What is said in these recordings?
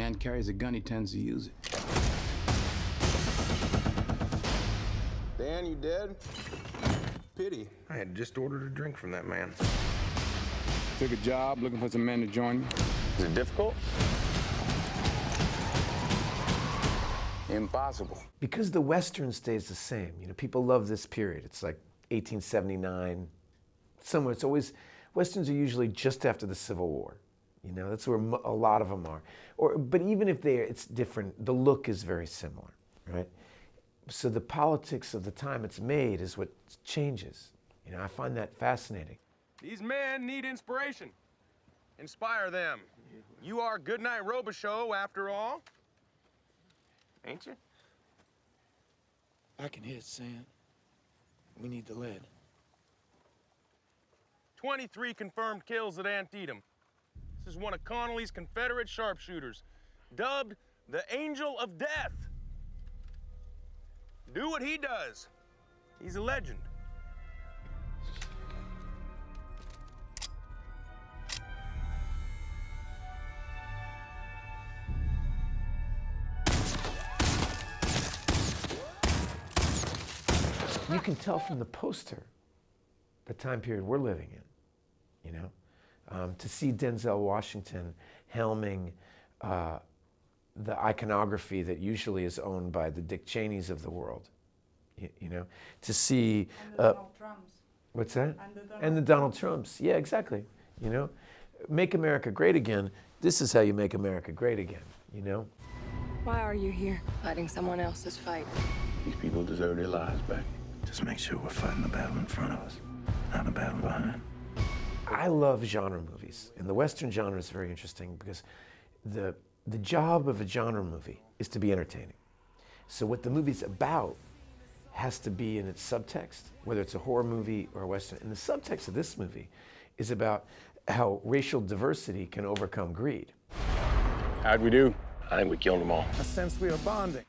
man carries a gun, he tends to use it. Dan, you dead? Pity. I had just ordered a drink from that man. Took a job looking for some men to join me. Is it difficult? Impossible. Because the Western stays the same. You know, people love this period. It's like 1879. Somewhere, it's always, Westerns are usually just after the Civil War. You know, that's where a lot of them are. But even if it's different, the look is very similar, right? So the politics of the time it's made is what changes. You know, I find that fascinating. These men need inspiration. Inspire them. You are Goodnight Robichaux, after all. Ain't you? I can hit, Sam. We need the lead. 23 confirmed kills at Antietam. This is one of Connolly's Confederate sharpshooters, dubbed the Angel of Death. Do what he does. He's a legend. You can tell from the poster the time period we're living in, you know? To see Denzel Washington helming the iconography that usually is owned by the Dick Cheneys of the world, you know? To see... And the Donald Trumps. What's that? And the Donald Trumps. Yeah, exactly, you know? Make America great again. This is how you make America great again, you know? Why are you here? Fighting someone else's fight. These people deserve their lives back. Just make sure we're fighting the battle in front of us, not the battle behind. I love genre movies, and the Western genre is very interesting because the job of a genre movie is to be entertaining. So what the movie's about has to be in its subtext, whether it's a horror movie or a Western. And the subtext of this movie is about how racial diversity can overcome greed. How'd we do? I think we killed them all. I sense we are bonding.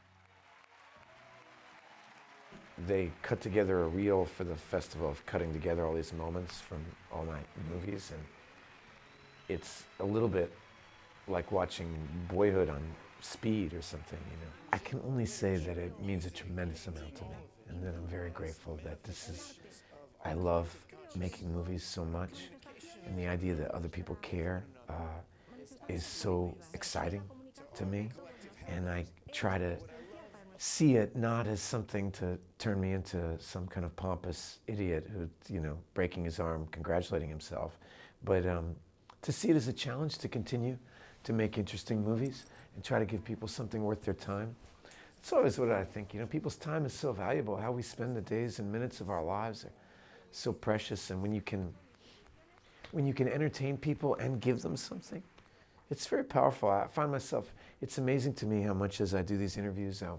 They cut together a reel for the festival of cutting together all these moments from all my movies, and it's a little bit like watching Boyhood on speed or something, you know. I can only say that it means a tremendous amount to me, and that I'm very grateful that I love making movies so much, and the idea that other people care is so exciting to me, and I try to see it not as something to turn me into some kind of pompous idiot who, you know, breaking his arm, congratulating himself, but to see it as a challenge to continue to make interesting movies and try to give people something worth their time. It's always what I think, you know, people's time is so valuable. How we spend the days and minutes of our lives are so precious, and when you can entertain people and give them something, it's very powerful. I find myself, it's amazing to me how much as I do these interviews, how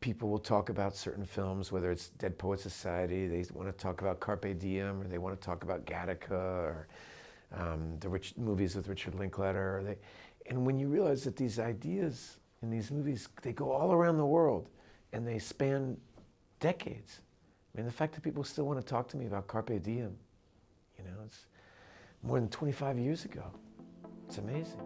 people will talk about certain films, whether it's Dead Poets Society, they want to talk about Carpe Diem, or they want to talk about Gattaca, or the movies with Richard Linklater. And when you realize that these ideas in these movies, they go all around the world, and they span decades. I mean, the fact that people still want to talk to me about Carpe Diem, you know, it's more than 25 years ago. It's amazing.